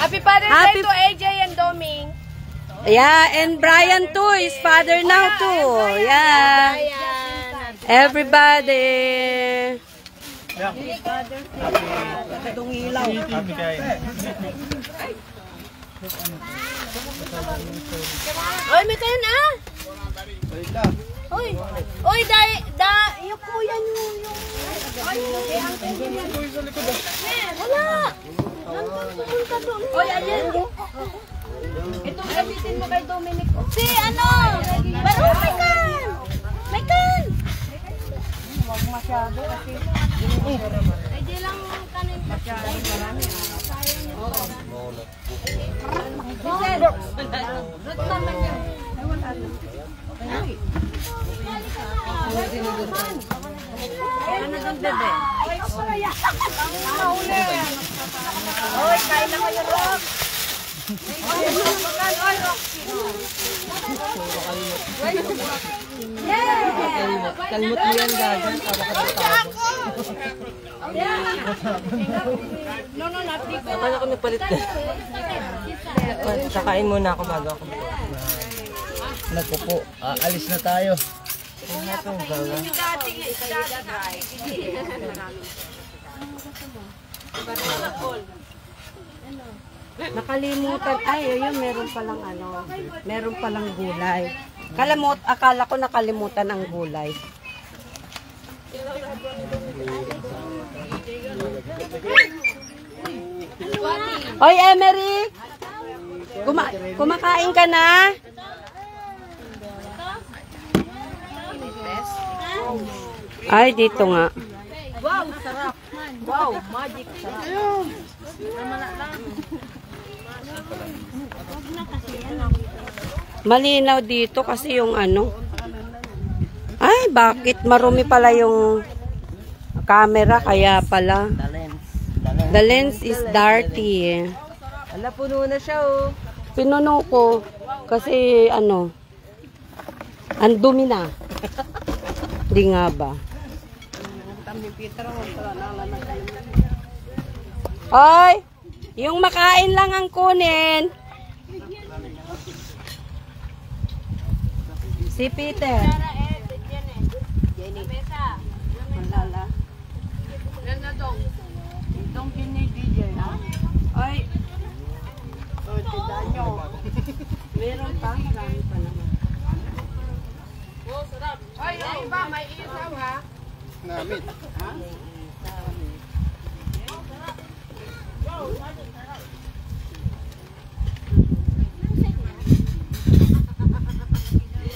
Happy Father's Day to AJ and Doming. Yeah, and Brian too, his father now too. Yeah. Everybody. Oy, may tayo na. Oy, yung kuya nyo, wala. Pumunta doon. Oy, ayan. Ito gamitin mo kay Dominic. Si ano? Pero may kan. May kan. Huwag masyado kasi. Ay, di lang kanin. Masyado marami. Rot naman yan. Ay, wala na. Ay. Ano doon, bebe? Oy, kain na kayo, Rob. Kalmot mo yan, gagan. No, not big. Paano ako nagpalit ka? Sakain muna ako bago ako. Naku po, aalis na tayo. Nakalimutan. Ay, ayun, meron palang ano. Meron palang gulay. Akala ko nakalimutan ang gulay. Hoy, Emery! Kumakain ka na? Ay, dito nga. Wow, sarap. Wow, magic. Sarap. Malinaw dito kasi yung ano. Ay, bakit marumi pala yung camera kaya pala. The lens is dirty. Ala, puno na siya, oh. Pinuno ko kasi ano, ang dumi na. Di nga ba? Hoy! Yung makain lang ang kunin. Si Peter. Malala. Itong DJ, ha? Ay. Meron pa, marami pa naman. Oh, sarap. Ay, iba, may isaw, ha? Namit. Ha?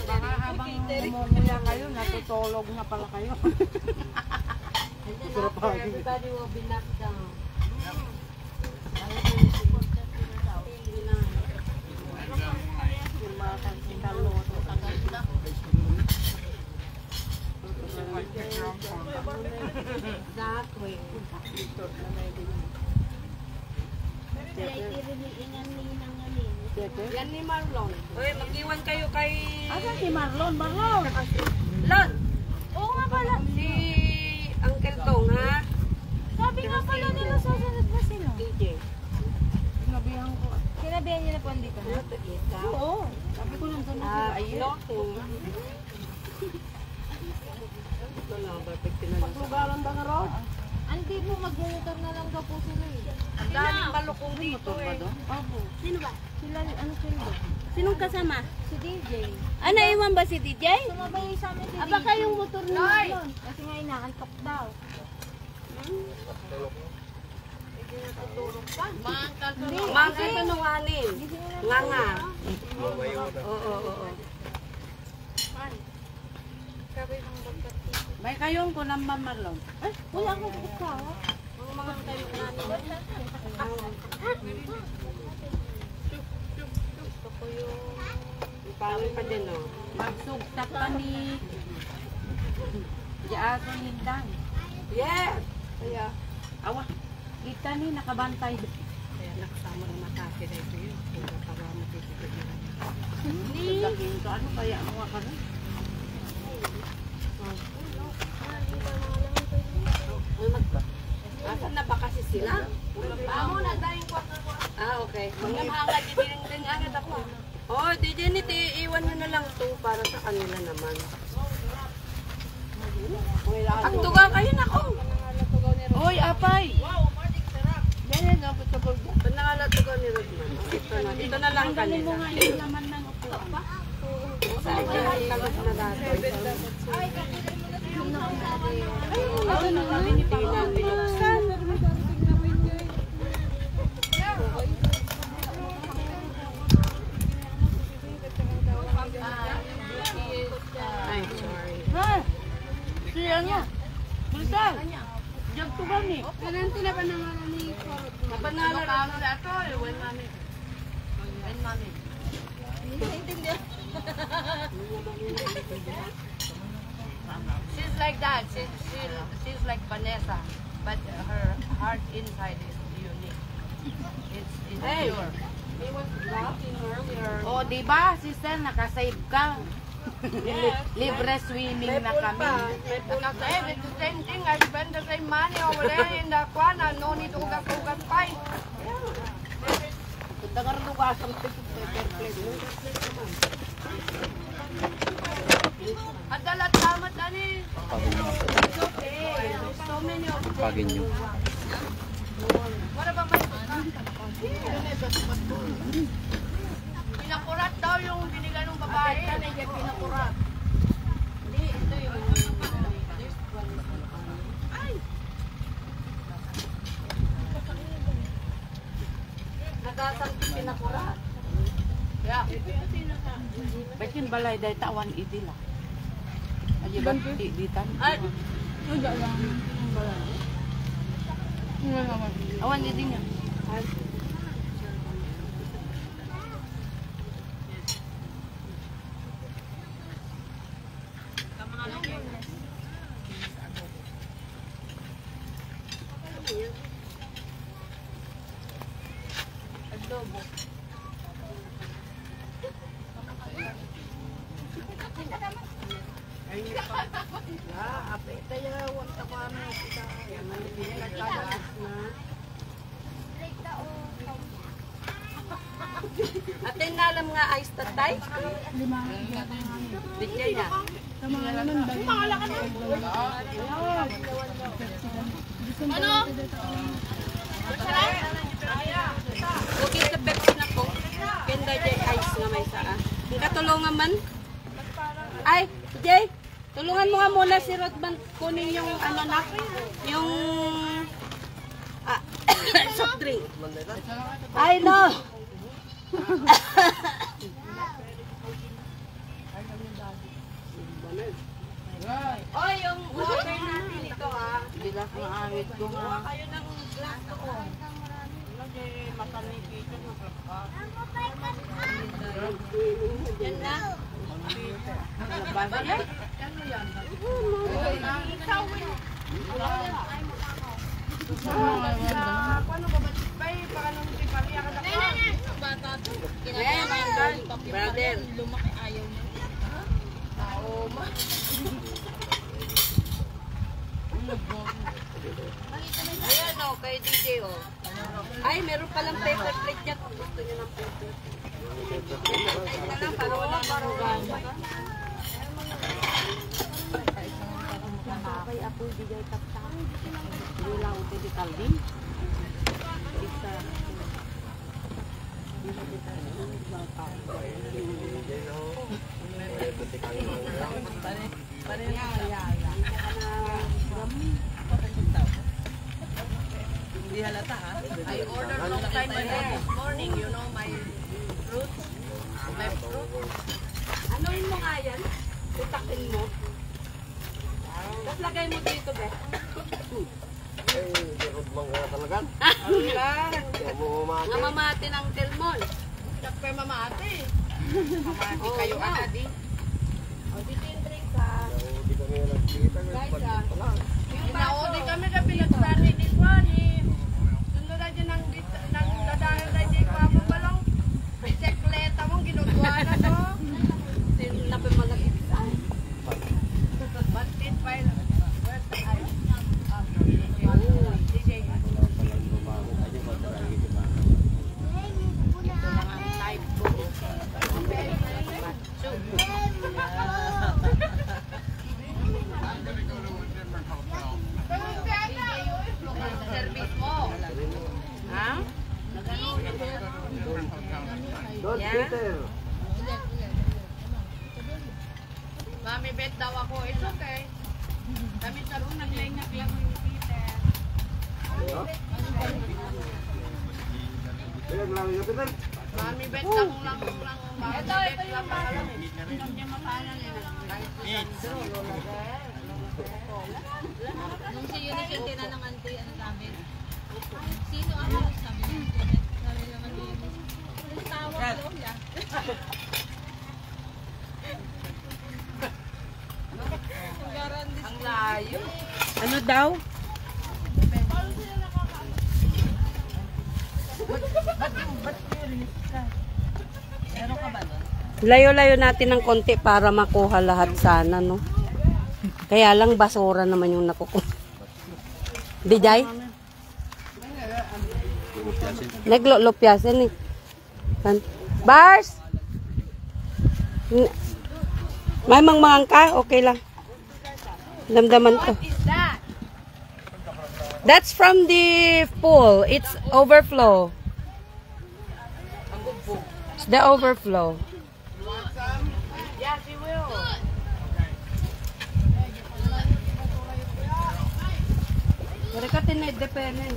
Baka habang umumuya kayo, natutulog na pala kayo. Everybody will be knocked down. Exactly. Yan ni Marlon. Uy, mag-iwan kayo kay... Asan si Marlon? Marlon! Lon! Oo nga pala. Si Uncle Tong, ha? Sabi nga pala nila sasunod na sila. DJ. Sinabihan ko. Sinabihan niyo na po andito na? Oo. Sabi ko nandun na sila. Ayun. Ito lang, perfect na lang. Paglugaran ba nga road? Andi mo, mag-motor na lang daw po sila eh. Ang daming malukong dito eh. Opo. Sino ba? Sila, ano sila? Sinong kasama? Si DJ. Ano, iwan ba si DJ? Sumabay sa amin si DJ. Baka yung motor na yun. Kasi nga inaantok daw. Mangkay tanunganin. Nga nga. Oo. May kayong ko ng Marlon. Ay, wala akong buka. Pangin pa din, no? Magsugtak pa ni Diago Lindang. Yes! Kaya, Awa, kita ni nakabantay. kaya nakasama ng matake na ito yun. Kaya para matitipid na. Hindi. Ano kaya mo ka rin? Asan na ba kasi sila? Amo na tayong kwarto. Ah, okay. Okay. Namahangad din din agad ako. Oh, DJ nit, iiwan nyo na lang to para sa kanila naman. Aktuga kayo na ko. Oy, apay. Yan, kapag Pag nakalatuga ni Rodman. Ito na lang kanila. yung laman ng upo. Saan kaya ang tagot na dati? Ano na kami ni Hindi na binuksan. Ay, sorry. Ha? Siya nga. Bulsan. Diyan to kami. Ganun sila pa naman ni Korot. Napanala kami sa ato. When mami. When mami. She's like that. She's like Vanessa. But her heart inside is unique. It's Hey. pure. He was laughing earlier. Oh, di ba, sister, nakasave ka. Libre swimming na kami. Nakasave, it's the same thing. I spend the same money over there in the Kwana. No need to ugas-ugas pa. Dengar lugas ang Adalat tamat ani. It's okay. There's so many of them. Pagin nyo. Wala ba may pinakurat daw yung binigay ng babae. Ano yung pinakurat? Hindi, ito yung ay! Nagasang pinakurat. Yeah. Ba't yung balay dahil tawan idila? Ay, ba't ditan? Ay! Awan din niya. Adobo. Atin na alam nga ice tatay? Bigyan na. Ano? Okay sa Pepsi na po. Kenda Jay ice nga may saa. Ang katulungan man. Ay, Jay, tulungan mo nga muna si Rodman kunin yung ano na, yung soft drink. Ay, no. Oh, yung water natin ito ah. Bilas na awit ko Kuha nga. kayo ng glass doon. Yan na. Labas yan. Paano ba ba? Bay, baka nung si Pamia ka na Brother. Lumaki ayaw niya. Ayan o, kay DJ o. Ay, meron palang paper plate dyan kung gusto nyo ng paper plate. Paper plate na lang para wala marugan. kay Apo Digay Taptang. Wala ko di kaldi. Isa. Hindi halata ha? I ordered long time ago this morning, you know, my fruits. My fruit. Anuin mo nga yan. Itakin mo. Tapos lagay mo dito, be. Namamati ng telmon. Sakpe mamati. Mamati kayo anadi. O, dito yung drink ha. Guys ha. Inaudi kami na pinagsani ni Swani. Sunod na dyan ng dadahil na dyan ko ako balong. Bisikleta mong ginutuwa na to. Tinapin mo lang isa. Bantit pa yun. Where's the ice? DJ. Mami, bet daw ako. It's okay. Kami sa roon, naglengak lang yung Peter. Mami, bet lang. Ito yung pangalan. Hindi niya makahalan eh. Nung si Eunice yung tinanong auntie, ano namin? Sino ako? Sabi niya. Sabi naman ni Eunice. Tawag daw niya. Ang layo. Ano daw? Layo-layo natin ng konti para makuha lahat sana, no? Kaya lang basura naman yung nakukuha. Bijay? Naglolopyasin eh. Bars! May mangmangang ka? Okay lang. Damdaman ko. That's from the pool. It's overflow. It's the overflow. Yes, we will. Mereka tinid dependen.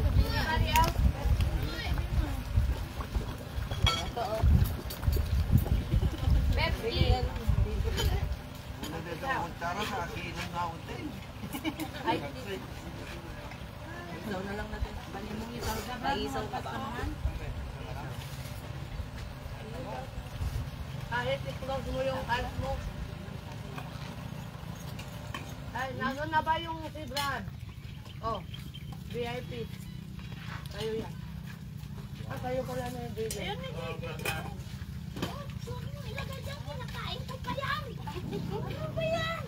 Isaw na lang natin. Balimong isaw na ba? Isaw ka ba naman? Kahit i-close mo yung eyes mo. Ay, nasun na ba yung si Brad? Oh, VIP. Tayo yan. Ah, tayo pala na yung baby. Ayun na, ilagay dyan ko, nakain ko pa yan. Ano ba yan?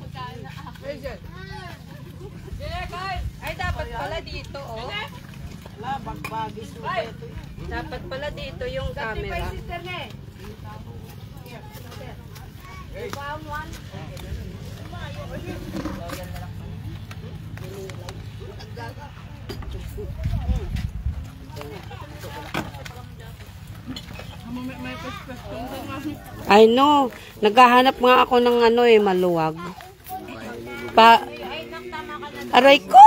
Magkain na ako. Ay, dapat pala dito, oh. Bagbagis mo dito. Dapat pala dito yung camera. I know. Naghahanap nga ako ng ano eh, maluwag. Aray ko!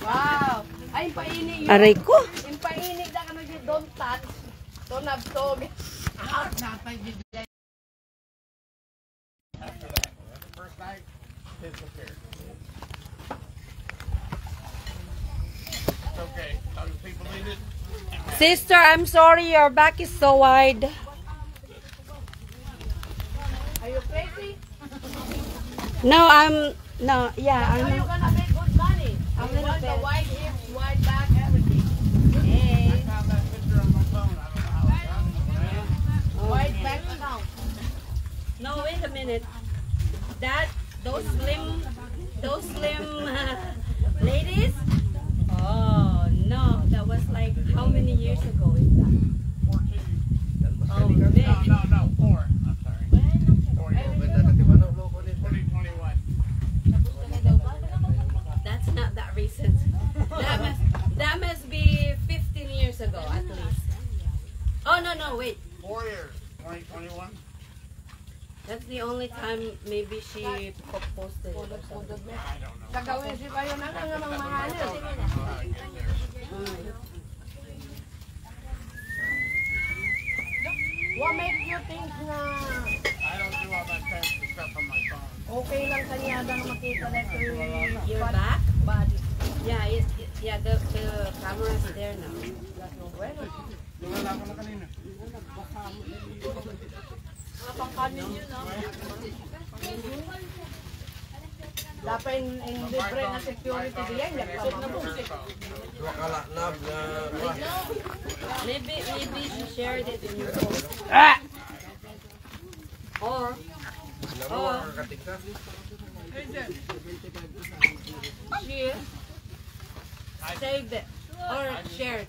Wow! Ay, paini yun. Aray ko! Yung paini na ano yung don't touch. Don't have to. First night, kids were scared. It's okay. Other people need it. Sister, I'm sorry. Your back is so wide. Are you crazy? No, yeah, How are you gonna make good money? I'm You gonna want the bet. wide hips, wide back, everything. Hey. I found that picture on my phone. I don't know how it's done. Wide back count. No, wait a minute. Those slim ladies? Oh, no. That was like, how many years ago is that? 14. Oh, Nick. No, 4. I'm sorry. 4 years. 2021. That's not that recent. That must be 15 years ago at least. Oh, no, wait. 4 years. 2021. That's the only time maybe she posted it or something. I don't know. Gagawin si kayo na lang ng mga ano. How I get there. What makes you think na I don't do all that fancy stuff on my phone. okay lang kanyadang makita na ito Your back? body? Yeah, yeah. The camera is there now. Wala ko na kanina. Dapat in libre na security diyan, nagpapamit na po. Maybe she shared it in your phone. Or she saved it or shared.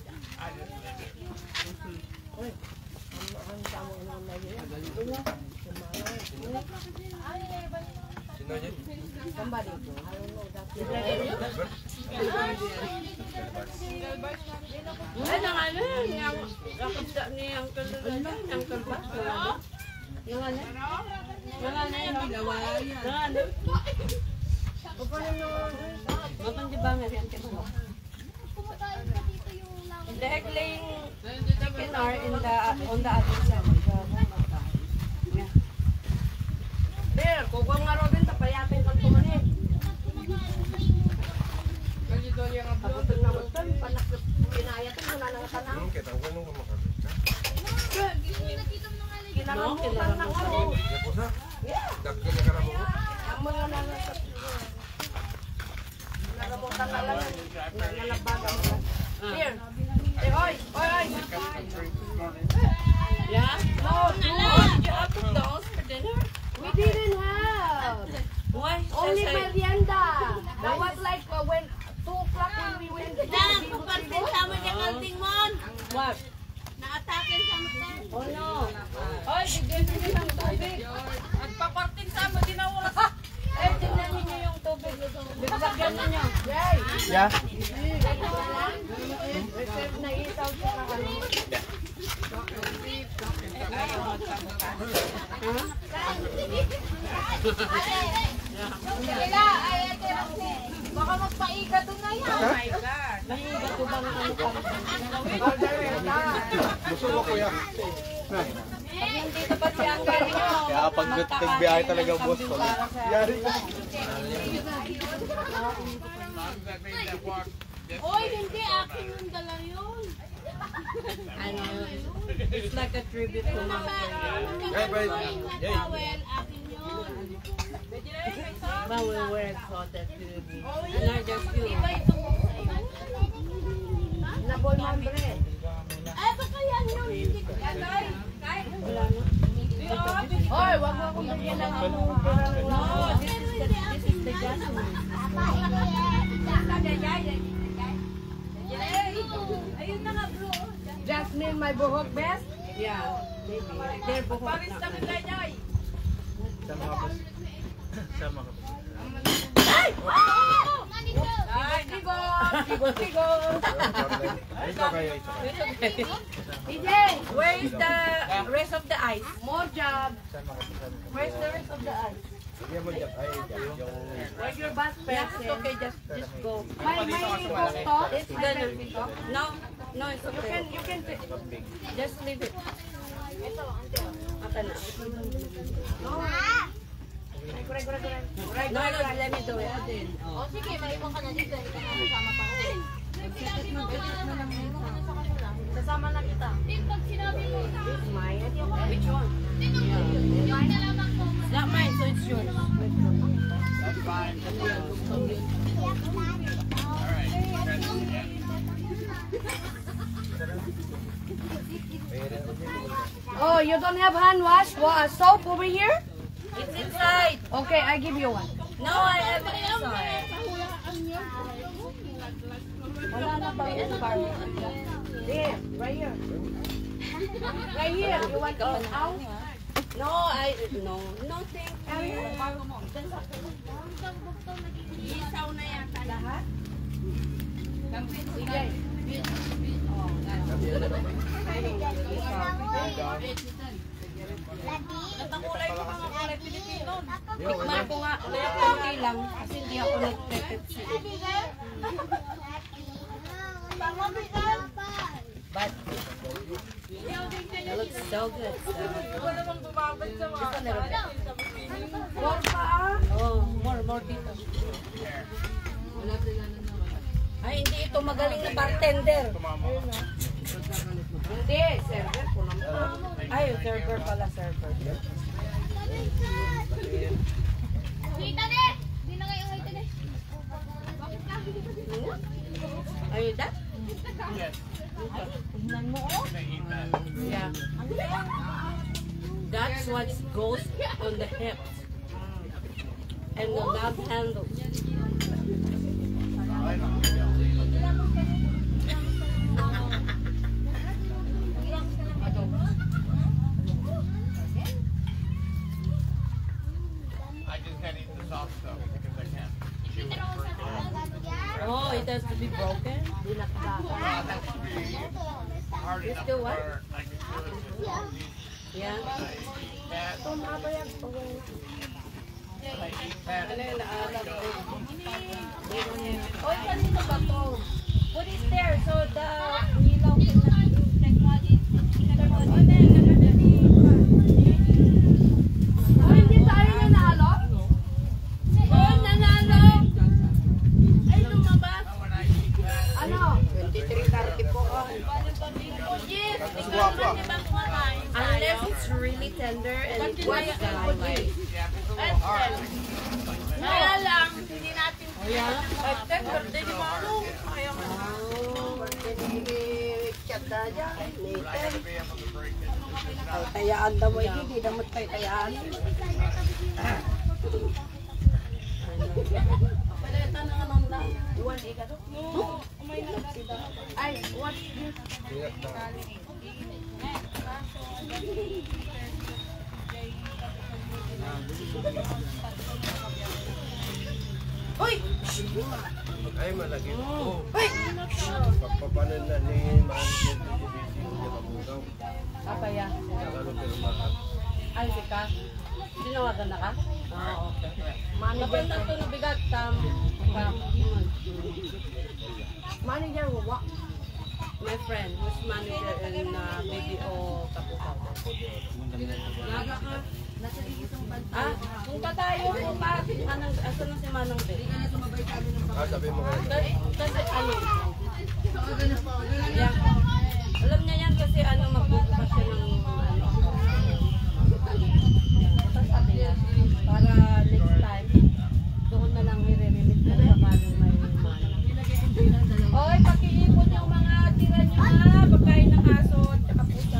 Somebody. I don't know that. Ay, nang ano yun, yung kakabda ni Uncle Bas. Yung ano? Yung ano yung bilawa. Yung ano? Mapan di ba meron ka mo? The egg-laying chicken are on the other side. Yeah. There, kukuha nga Robin, tapayatin pag tumanit. Kapatid na utan, panak pinayatan mo na ng tanang. Kinakamutan na ako. Yeah. Ang mga nanasap. Naramutan na lang. Nalabagan mo. Here. Hey, hoy! Hoy! Yeah? No, did you have to dance for dinner? We didn't have. Why? Only merienda. That was like when 2 o'clock when we went to Dan, kupartin sa mo niya kalting mon. What? Naatakin sa mo Dan. Oh no. Hoy, bigyan niyo ng tubig. At paparting sa mo, di na oras. Eh, tingnan niyo yung tubig. Bigyan niyo. Yay! Yeah. reserve na isaw sa ano. Kila, ay ate Roxy. Baka magpaiga doon na yan. Oh my God. Mahiga ko bang ang Gusto mo kuya. hindi ka pa siya ang galing mo. Kaya pag nagbiyahe talaga boss ko. Yari ka. Oy, hindi. Akin yung dala yun. Ano, it's like a tribute to Mama Mary. Towel, akin yun. But we wear it for that baby. And I just feel Iba itong sa'yo. Nabol man bread. Ay, baka yan yun. Hindi ko. wala na. Hoy, wag mo akong bigyan ng ano. No, this is the jasmine. Ayun na nga, bro. Jasmine, my buhok best. Yeah, maybe. They're both na. Sama ka boss. Sama ka boss. Tigo. Ito kayo, ito kayo. DJ, Where is the rest of the ice? more job. Sama ka boss. Where's the rest of the ice? Sige mo dyan. Ay, dyan. Yung... Where's your bus Yeah, it's person? okay, just go. May cook to. It's gonna no, no, it's okay. You can take. Just leave it. Aka na. No, let me do it. O sige, maiwan ka na dito. Hindi ka na kasama pa ko. Kasama na kita. Di, pag sinabi mo, Which one? yung dalaman ko. Not mine, so it's yours. That's fine. Oh, you don't have hand wash? Soap over here? It's inside. Okay, I give you one. No, I have it inside. Wala na ba yung Barbie? There, right here. Right here. You want to out? No, no, thank you. Isaw na yata. Lahat? Natakulay ko mga kulay Pilipino. Tikman ko nga. Okay lang. Kasi hindi ako nag-pepsi. But it looks so good. More pa ah? Oh, more dito. Ay, hindi ito magaling na bartender. Hindi, server ko naman. Ay, server pala, server. Kita de! Di na kayo kita de. Bakit ka? Are you done? Tingnan mo oh. Yeah. That's what goes on the hips. And the love handle. I just can't eat the sauce. Oh, it has to be broken? It's still what? Yeah. Ano yun, naalam ko. Oy, kanino ba to? What is there? So the ilaw hindi tayo nanalo? Oo, nanalo! Ay, lumabas! Ano? 23.30 po. Yes! Unless it's really tender and what's the kaya lang, hindi natin birthday ni Mano. Tayaan daw mo hindi damat tayo tayaan. Paleta na naman na. Iwan ikado. Ay, what this? Uy! Ay, malagi po. Pagpapanan na ni Manny Kabugaw. Apa ya? Ano pero mahal. Ay, sika. Sinawagan na ka? Oo, okay. Kapag na ito nabigat, manager mo ba? My friend, who's manager in BBO Kapukaw. Naga ka? Ah, kung pa tayo, kung pa, asan na si Manong Be? Sabi mo nga. Kasi ano? Yeah. Alam niya yan kasi ano, magbubukas siya ng ano. Sabi niya, para next time, doon na lang i-remit ko sa Manong may Manong. Oy, pakiipon yung mga tira niyo na, pagkain ng aso at saka pusa.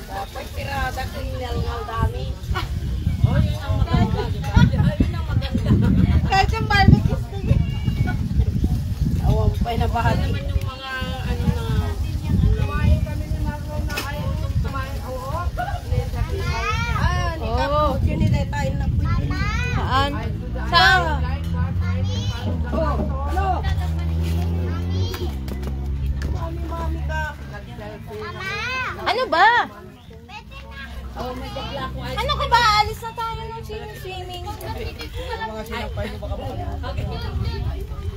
Dapat tirada kung nilngaw dami. Oh, yun ang maganda, di ba? Yun ang maganda. Kahit yung balik istig. Awang pa'y nabahan naman yung mga ano na... Tumayin kami ni Marlon na kayo itong tumayin. Oo. Ah, ni Kapo. Sinilay tayo na po. Saan? Saan? Oh, ano? Mami ka. Ano ba? Oh, may kapla ko. Ano ka ba? Alis na tayo ng swimming. Mga sinapay ko baka makalimutan. Okay.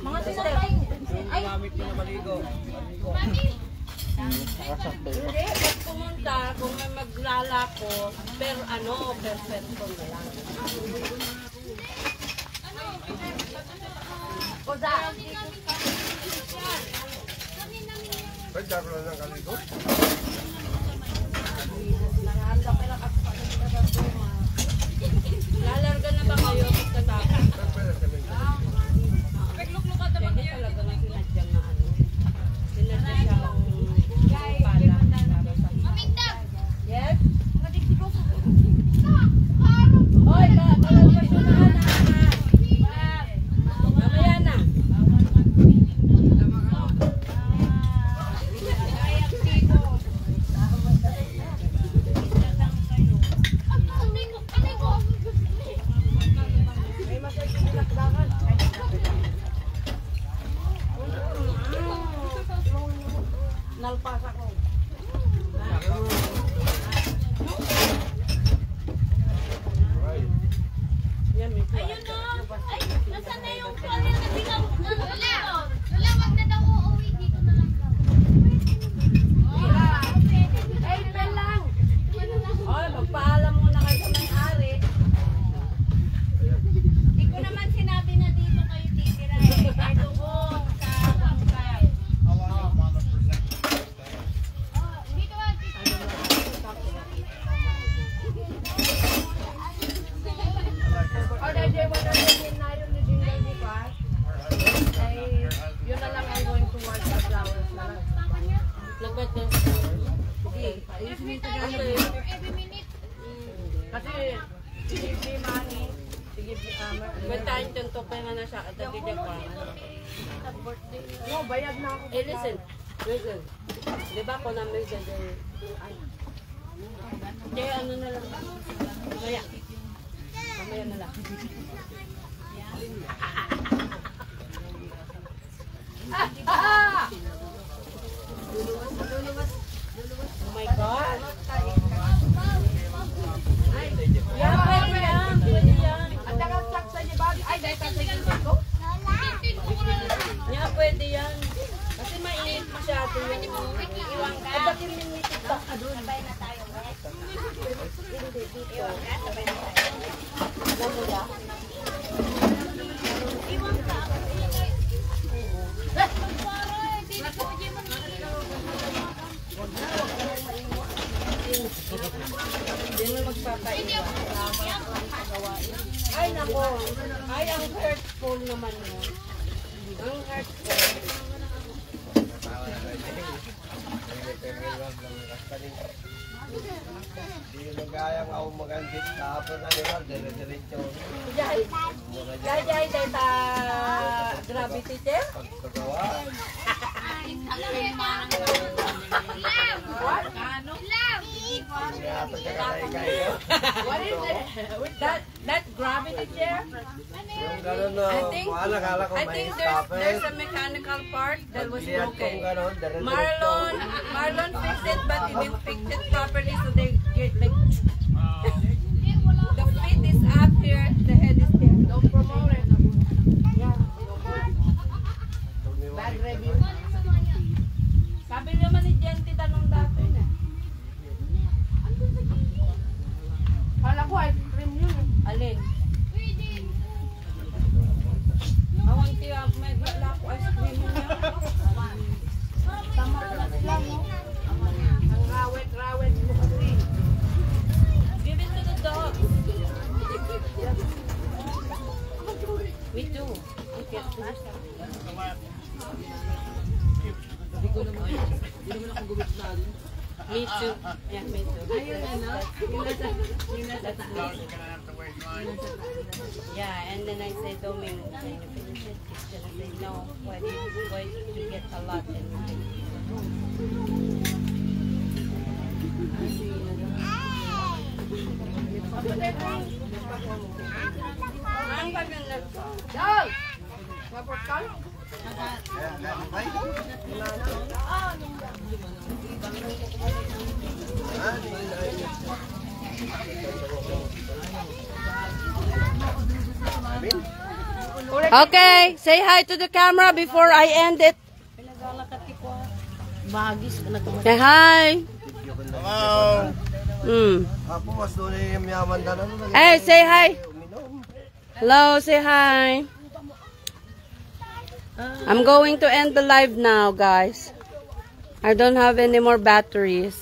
Mga sister. Ay, Gamit ko na maligo. Hindi, pag pumunta, kung may maglalako, per ano, per person na lang. O da? Pwede ako lang ng kaligo. Lalarga na ba kayo pagkatapos? Nagluklukan naman yun. Talaga na sinadyang na ano. Sinadya siya ng pala. Yes? Oy, kalagyan mo na na. Mamaya na. Nalpas ako. Yan, may ayun na. Ay, nasaan na yung pala na biglang Lola, wag na daw uuwi. Dito na lang daw. Ay, pen lang. Oy, magpaalam muna kayo sa may-ari. Hindi ko naman sinabi na dito kayo titira eh. Kaya doon sa Wangkay. Dito ba? O, dahil wala na din na yun ni Jingle di ba? Ay, yun na lang ang going towards the flowers na lang. Lagbet na. Sige, ayusin mo yung tagal. Every minute. Kasi, sige, Manny. Sige, Bentahin yung tupay nga na siya at nagiging pa. No, bayad na ako. Eh, listen. Listen. Di ba ko namin sa Jay, ano na lang. Mamaya. Mamaya na lang. Oh my God. Yan, pwede yan. Pwede yan. At naka-flag sa niya ba? Ay, dahil tasagin ko? Yan, pwede yan. Kasi mainit masyado yung iwan ka. At bakit minitid pa ka doon? Sabay na tayo. Hindi, dito. Sabay na tayo. Alam mo ba? Iwan ka. Hindi mo magpapaiwan. Ay, nako. Ay, ang hurtful naman mo. Ang hurtful. Hindi magayang ako magandit kahapon na naman, dire-diretso. Jai, data gravity chair? Pagkagawa. What? Kaya pagkakaray-kayo. What is it? That gravity chair? Yung gano'n no, I think may there's stopper. a mechanical part that was Paglihat kong broken. gano'n, dire-diretso. Marlon fixed it, but he didn't fix it properly, so they get like the feet is up here, the head is there. Don't promote it. Yeah. Bad review. Sabi naman ni Jenty tanong dati na. Kala ko ice cream yun. Alin? Awan kaya may wala ko ice cream yun. Tama lang mo. Ang rawet mo kasi. Give it to the dog. Me too. Okay. Me too. Yeah, me too. Yeah, and then I said, Doming, can you finish it? He's gonna say, no, why you get a lot and ang paganda ko. Dog! Mapot ka? Okay, say hi to the camera before I end it. Say hi. Hello! Ako mas doon yung yaman na ano. Hey, say hi. Hello, say hi. I'm going to end the live now, guys. I don't have any more batteries.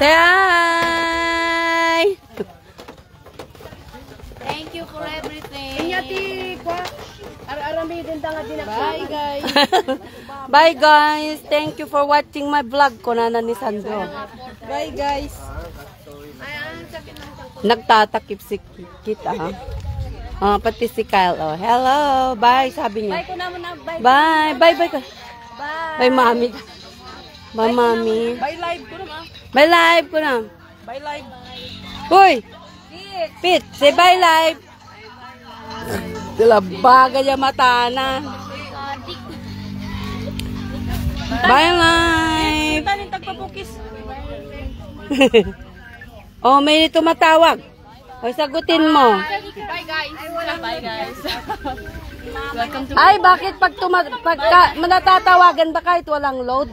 Say hi. Thank you for everything. Bye, guys. Bye, guys. Thank you for watching my vlog. Kunana ni Sandro. Bye, guys. Nagtatakip si kita, ha? Oh, pati si Kyle. Oh, hello. Bye, sabi niya. Bye ko naman na. Bye. Bye. Bye, bye. Bye. Bye, mami. Bye, mami. Bye live ko naman. Bye, live ko na. Bye live. Uy! Pit, say bye, live. Dilabaga niya mata na. Bye, live. Tanin tagpapukis. Oh, may tumatawag. O, sagutin mo. Bye guys. Bye guys. Welcome to Ay, bakit pagka natatawagan ba kahit walang load?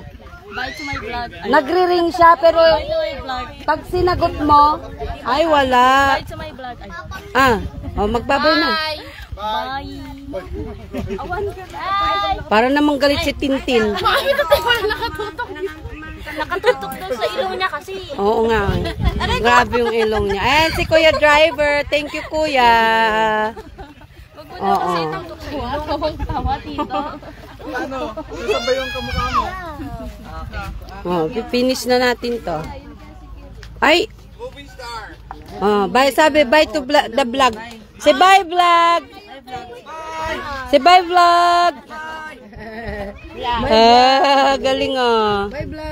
Bye to my vlog. Nagri-ring siya, pero Bye to my vlog. pag sinagot mo, ay wala. Bye to my vlog. Ay. Oh, magbabay na. Bye. Awan ka. Bye. Para namang galit si Tintin. Mami, tatay wala nakatutok. Nakatutok daw sa ilong niya kasi. Oo nga. Grabe yung ilong niya. Ayan, si Kuya Driver. Thank you, Kuya. Oo. Tawa, tito. Ano? Sabay yung kamukha mo. Oh, finish na natin to. Ay. Movie star. Oh, bye, sabi bye to the vlog. Say bye, vlog. Say bye, vlog. Galing ah. Bye, vlog.